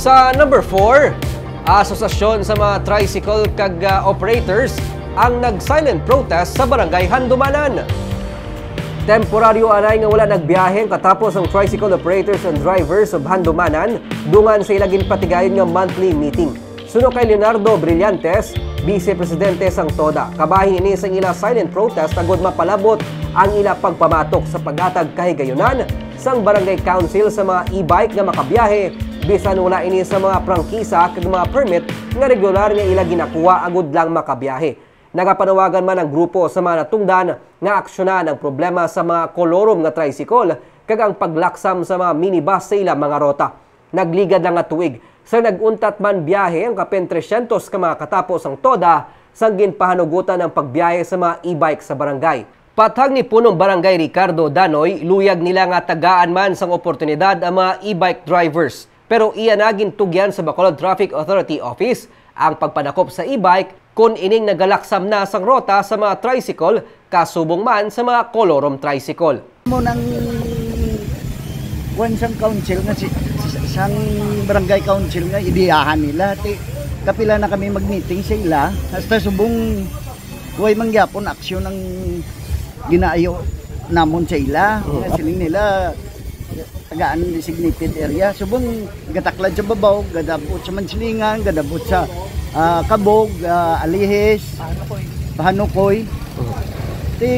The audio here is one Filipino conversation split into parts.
Sa number 4, asosasyon sa mga tricycle kag operators ang nag-silent protest sa barangay Handumanan. Temporaryo anay nga wala nagbiyahe katapos ang tricycle operators and drivers of Handumanan dungan sa ilagin patigayon nga monthly meeting. Suno kay Leonardo Brillantes, Vice-Presidente sang TODA. Kabahin ini sang ila silent protest agud mapalabot ang ila pagpamatok sa paghatag kahigayunan sang barangay council sa mga e-bike nga makabiyahe bisan wala ini sa mga prangkisa kag mga permit nga regular nga ila ginakuha agud lang makabiyahe. Nagapanawagan man ang grupo sa mga natungdan nga aksyonan ang problema sa mga kolorom nga tricycle kag ang paglaksam sa mga minibus sa ilang mga rota. Nagligad lang nga tuig sa naguntat man biyahe ang kapin 300 ka mga katapos ang TODA sang ginpahanugutan ng pagbiyahe sa mga e-bike sa barangay. Patag ni punong barangay Ricardo Danoy, luyag nila nga tagaan man sang oportunidad ang mga e-bike drivers. Pero iyan na gintugyan sa Bacolod Traffic Authority Office ang pagpanakop sa e-bike kung ining nagalaksam na sang rota sa mga tricycle kasubong man sa mga kolorom tricycle. Mo nang sang council nga sang barangay council nga idiyahan nila ti kapila na kami mag-meeting sa ila hasta subong way mangyapon aksyon ng ginaayo namon sa ila siling nila tagaan designated area subong gataklad sa babaw gadabot sa Mansilingan gadabot sa Kabog, Alihis, Pahanukoy. Ti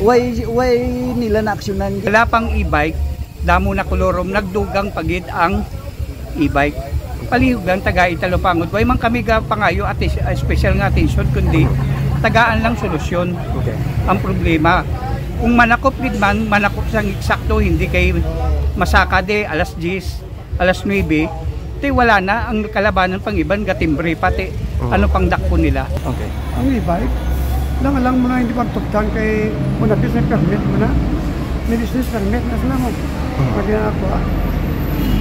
way nila na aksyonan. Wala pang e-bike, damo na kolorom nagdugang pagid ang e-bike. Palihog lang taga Italopangod. Way man kami ga pangayo at special nga attention kundi tagaan lang solusyon. Okay. Ang problema kung manakop gid man manakop sang eksakto hindi kay masakade alas 10, alas 9 wala na ang kalabanan pang iban gatimbre pati ano pang dakpo nila. Okay. Ang e-bike lang mo na hindi pa tuktan kay muna business permit mo na may business permit na sila mo ako.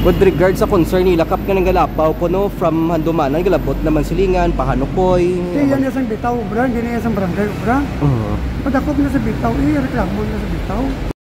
With regard sa concern nila kap nga nagalapaw ko no from Handumanan galabot naman Silingan Pahanukoy. Yan isang bitaw brand, yan isang barangay brand. Padakop na sa bitaw reklamo na sa bitaw.